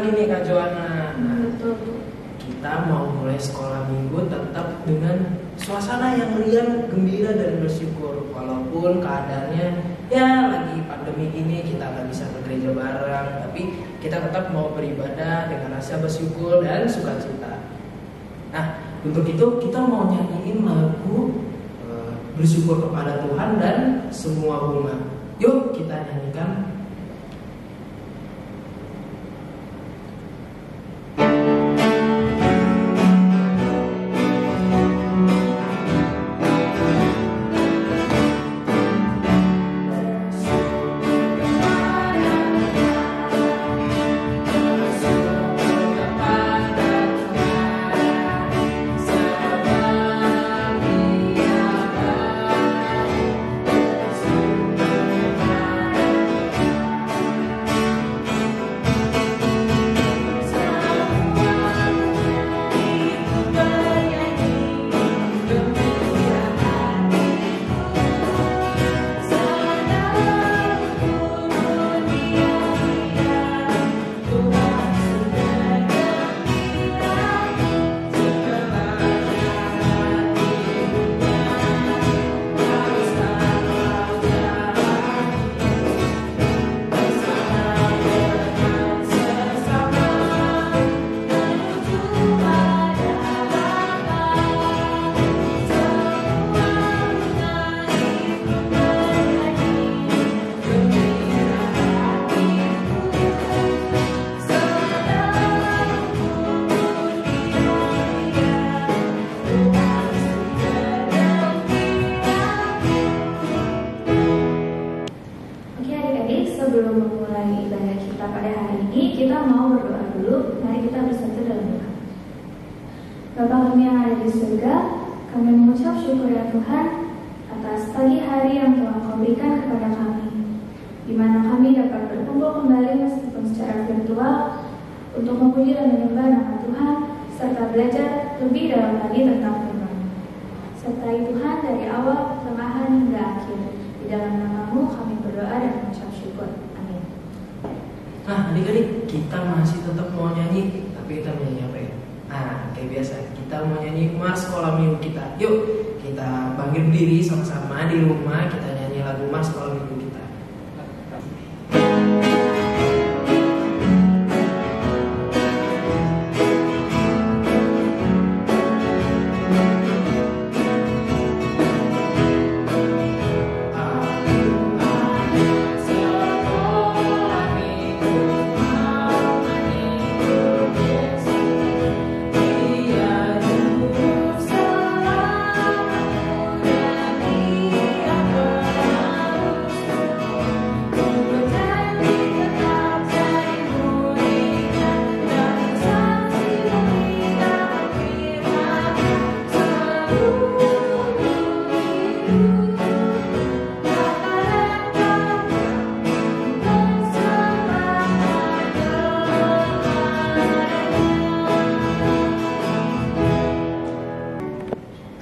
lagi nih Kak Joanna. Betul. Kita mau mulai sekolah minggu tetap dengan suasana yang riang, gembira dan bersyukur. Walaupun keadaannya ya lagi pandemi ini kita nggak bisa ke gereja bareng, tapi kita tetap mau beribadah dengan rasa bersyukur dan sukacita. Nah, untuk itu kita mau nyanyiin lagu bersyukur kepada Tuhan dan semua bunga. Yuk kita nyanyikan. Sebelum memulai ibadah kita pada hari ini, kita mau berdoa dulu. Mari kita bersatu dalam doa. Bapa kami yang ada di surga, kami mengucap syukur ya Tuhan atas pagi hari yang telah Kau berikan kepada kami, di mana kami dapat berkumpul kembali meskipun secara virtual untuk memuji dan menyembah nama Tuhan serta belajar lebih dalam lagi tentang firman. Sertai Tuhan dari awal, pertengahan hingga akhir. Di dalam nama-Mu kami berdoa dan mengucap syukur. Amin. Nah, adik-adik, kita masih tetap mau nyanyi, tapi kita mau nyanyi apa ya? Nah, kayak biasa, kita mau nyanyi Mars Sekolah Minggu kita. Yuk, kita bangkit berdiri sama-sama di rumah, kita nyanyi lagu Mars Sekolah Minggu kita.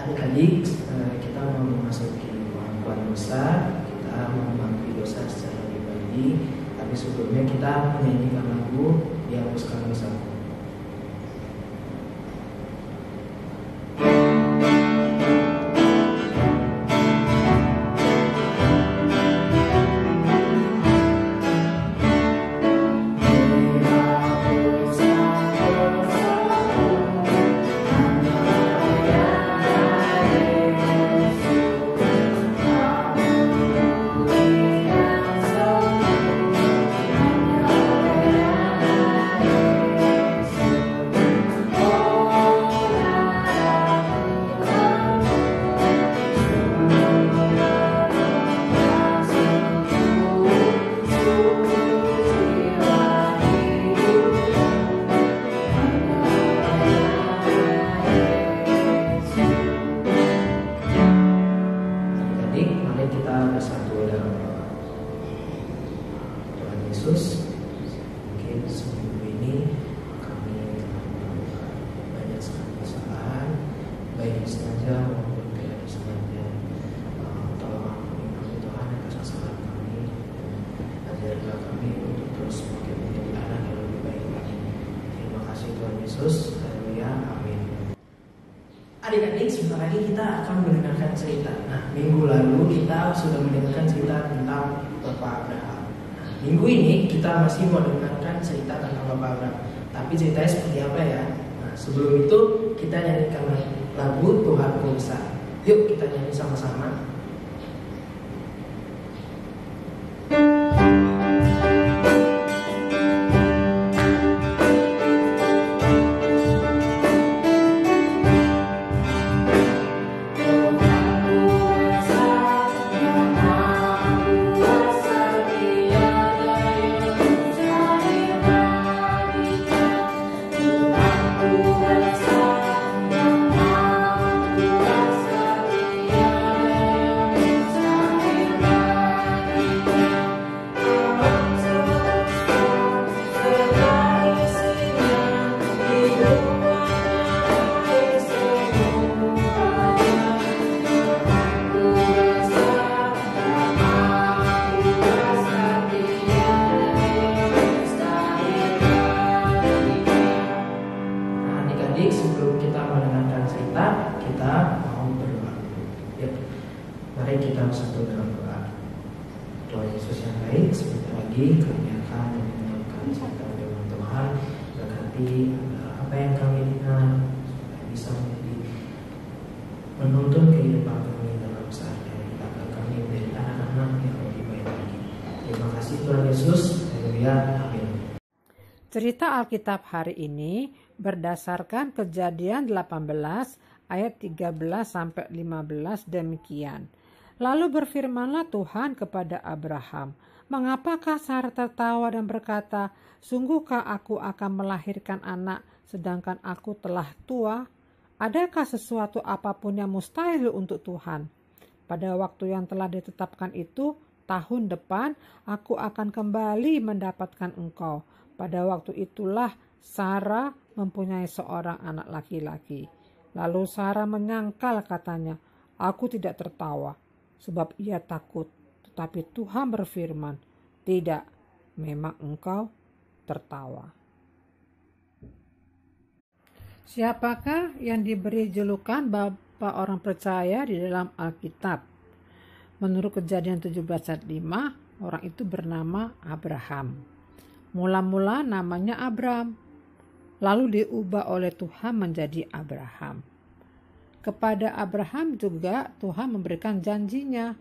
Adik-adik, kita mau memasuki pengakuan dosa, kita mau mengakui dosa secara pribadi, tapi sebelumnya kita menyanyikan lagu Dihapuskan Dosaku. Yesus. Haleluya, amin. Adik-adik, sebentar lagi kita akan mendengarkan cerita. Nah, minggu lalu kita sudah mendengarkan cerita tentang Bapak Abraham. Nah, minggu ini kita masih mau mendengarkan cerita tentang Bapak Abraham. Tapi ceritanya seperti apa ya? Nah, sebelum itu kita nyanyikan lagu Tuhanku Besar. Yuk kita nyanyi sama-sama. Sebelum kita mendengarkan cerita, kita mau berdoa. Ya, mari kita bersatu dalam doa. Tuhan Yesus yang baik, sebentar lagi kami akan mendengarkan cerita firman Tuhan. Berkati apa yang kami dengar supaya bisa menjadi menuntun kehidupan kami dalam sehari-hari, agar kami menjadi anak-anak yang lebih baik lagi. Terima kasih Tuhan Yesus. Haleluya, amin. Cerita Alkitab hari ini berdasarkan Kejadian 18 ayat 13 sampai 15 demikian. Lalu berfirmanlah Tuhan kepada Abraham, "Mengapakah Sarah tertawa dan berkata, sungguhkah aku akan melahirkan anak sedangkan aku telah tua? Adakah sesuatu apapun yang mustahil untuk Tuhan? Pada waktu yang telah ditetapkan itu, tahun depan aku akan kembali mendapatkan engkau. Pada waktu itulah Sarah mempunyai seorang anak laki-laki." Lalu Sarah menyangkal katanya, "Aku tidak tertawa," sebab ia takut. Tetapi Tuhan berfirman, "Tidak, memang engkau tertawa." Siapakah yang diberi julukan Bapa orang percaya di dalam Alkitab? Menurut Kejadian 17 ayat 5, orang itu bernama Abraham. Mula-mula namanya Abram, lalu diubah oleh Tuhan menjadi Abraham. Kepada Abraham juga Tuhan memberikan janjinya,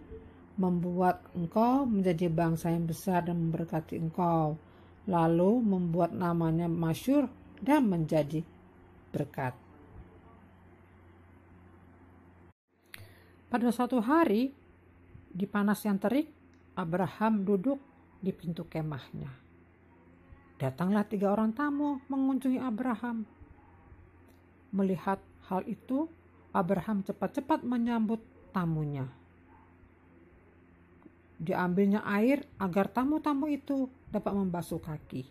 membuat engkau menjadi bangsa yang besar dan memberkati engkau, lalu membuat namanya masyhur dan menjadi berkat. Pada suatu hari, di panas yang terik, Abraham duduk di pintu kemahnya. Datanglah 3 orang tamu mengunjungi Abraham. Melihat hal itu, Abraham cepat-cepat menyambut tamunya. Diambilnya air agar tamu-tamu itu dapat membasuh kaki.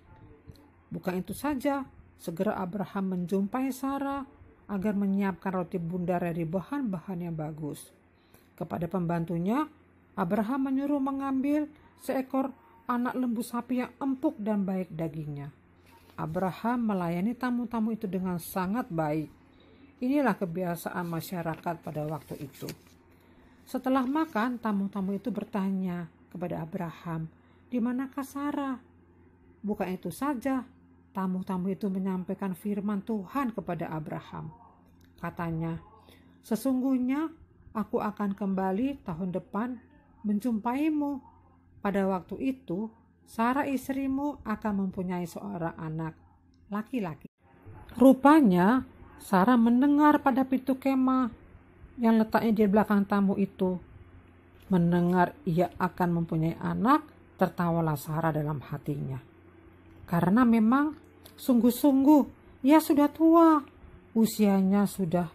Bukan itu saja, segera Abraham menjumpai Sarah agar menyiapkan roti bundar dari bahan-bahan yang bagus. Kepada pembantunya, Abraham menyuruh mengambil seekor anak lembu sapi yang empuk dan baik dagingnya. Abraham melayani tamu-tamu itu dengan sangat baik. Inilah kebiasaan masyarakat pada waktu itu. Setelah makan, tamu-tamu itu bertanya kepada Abraham, "Di manakah Sarah?" Bukan itu saja, tamu-tamu itu menyampaikan firman Tuhan kepada Abraham. Katanya, "Sesungguhnya aku akan kembali tahun depan menjumpaimu. Pada waktu itu, Sarah istrimu akan mempunyai seorang anak laki-laki." Rupanya, Sarah mendengar pada pintu kemah yang letaknya di belakang tamu itu. Mendengar ia akan mempunyai anak, tertawalah Sarah dalam hatinya. Karena memang sungguh-sungguh ia sudah tua, usianya sudah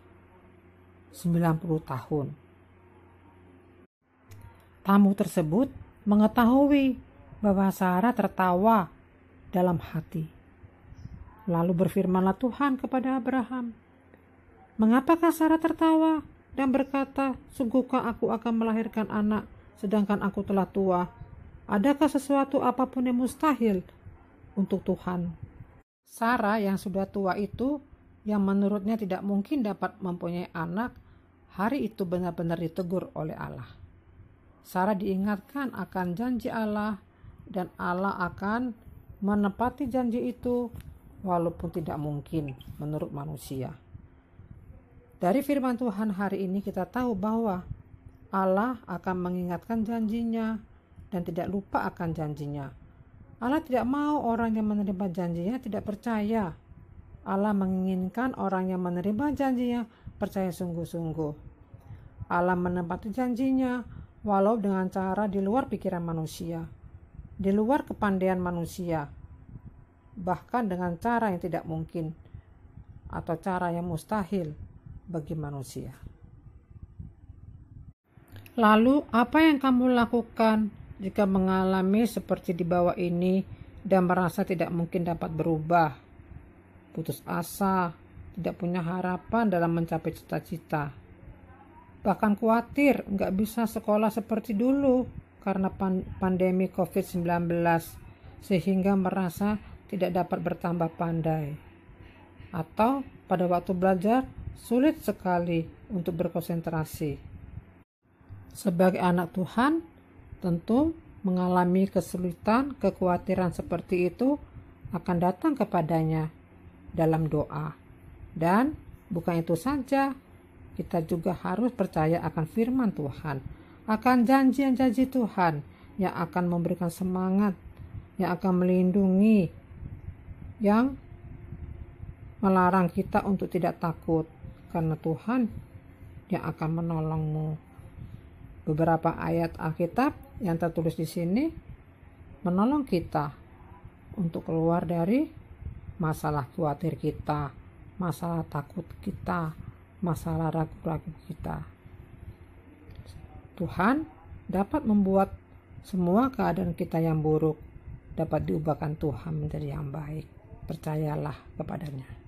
90 tahun. Tamu tersebut mengetahui bahwa Sarah tertawa dalam hati. Lalu berfirmanlah Tuhan kepada Abraham, "Mengapakah Sarah tertawa dan berkata, sungguhkah aku akan melahirkan anak sedangkan aku telah tua? Adakah sesuatu apapun yang mustahil untuk Tuhan?" Sarah yang sudah tua itu, yang menurutnya tidak mungkin dapat mempunyai anak, hari itu benar-benar ditegur oleh Allah. Sarah diingatkan akan janji Allah dan Allah akan menepati janji itu walaupun tidak mungkin menurut manusia. Dari firman Tuhan hari ini kita tahu bahwa Allah akan mengingatkan janjinya dan tidak lupa akan janjinya. Allah tidak mau orang yang menerima janjinya tidak percaya. Allah menginginkan orang yang menerima janjinya percaya sungguh-sungguh. Allah menepati janjinya walau dengan cara di luar pikiran manusia, di luar kepandaian manusia, bahkan dengan cara yang tidak mungkin atau cara yang mustahil bagi manusia. Lalu apa yang kamu lakukan jika mengalami seperti di bawah ini dan merasa tidak mungkin dapat berubah, putus asa, tidak punya harapan dalam mencapai cita-cita, bahkan khawatir nggak bisa sekolah seperti dulu karena pandemi COVID-19 sehingga merasa tidak dapat bertambah pandai, atau pada waktu belajar sulit sekali untuk berkonsentrasi. Sebagai anak Tuhan, tentu mengalami kesulitan, kekhawatiran seperti itu akan datang kepadanya dalam doa. Dan bukan itu saja, kita juga harus percaya akan firman Tuhan, akan janji-janji Tuhan yang akan memberikan semangat, yang akan melindungi, yang melarang kita untuk tidak takut, karena Tuhan yang akan menolongmu. Beberapa ayat Alkitab yang tertulis di sini menolong kita untuk keluar dari masalah khawatir kita, masalah takut kita, masalah ragu-ragu kita. Tuhan dapat membuat semua keadaan kita yang buruk dapat diubahkan Tuhan menjadi yang baik. Percayalah kepadanya.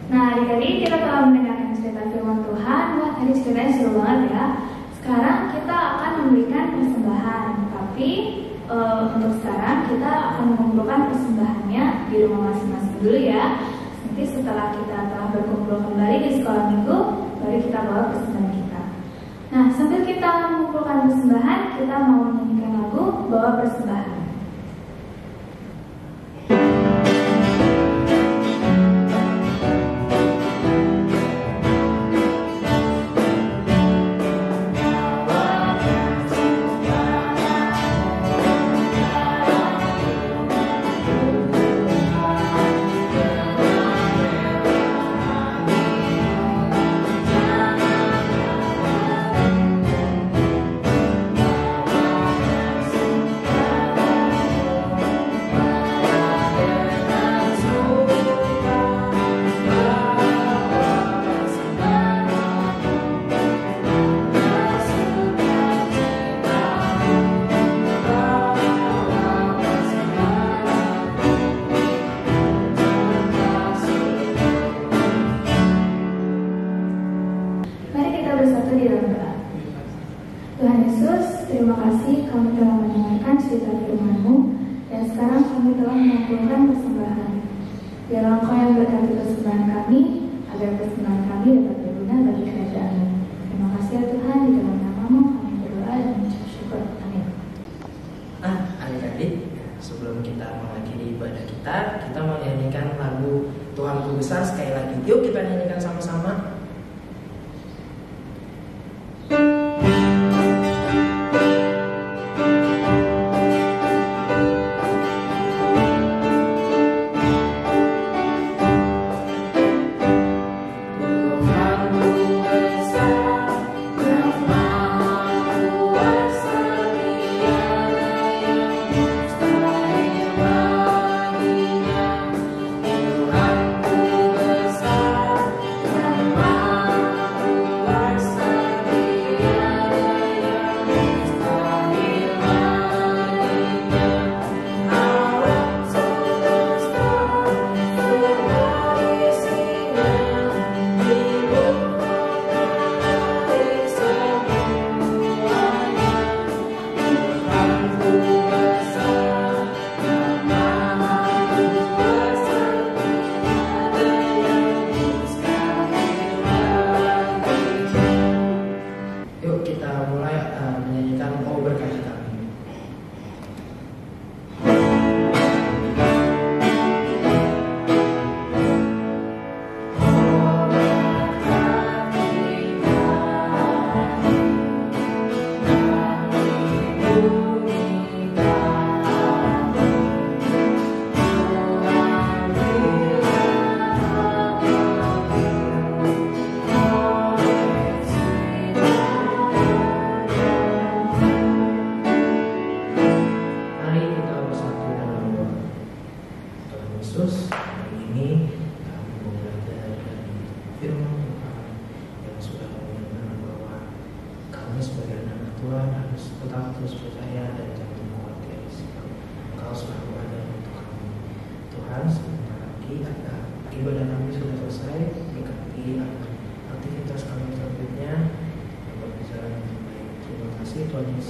Nah, adik-adik, kita telah mendengarkan cerita firman Tuhan. Wah, tadi ceritanya seru banget ya. Sekarang kita akan memberikan persembahan. Tapi untuk sekarang kita akan mengumpulkan persembahannya di rumah masing-masing dulu ya. Nanti setelah kita telah berkumpul kembali di sekolah minggu, baru kita bawa persembahan kita. Nah, sambil kita mengumpulkan persembahan, kita mau menyanyikan lagu Bawa Persembahan. Tuhan Yesus, terima kasih kami telah mendengarkan cerita firman-Mu dan sekarang kami telah mengumpulkan persembahan. Biarlah Engkau yang berkati persembahan kami, agar persembahan kami dapat berguna bagi kerajaan-Mu. Terima kasih ya Tuhan, di dalam nama-Mu kami berdoa dan mengucap syukur. Amin. Adik-adik, sebelum kita mengakhiri ibadah kita mau nyanyikan lagu Tuhanku Besar sekali lagi. Yuk kita nyanyikan sama-sama. Tuhan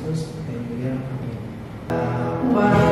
Yesus. Haleluya. Amin.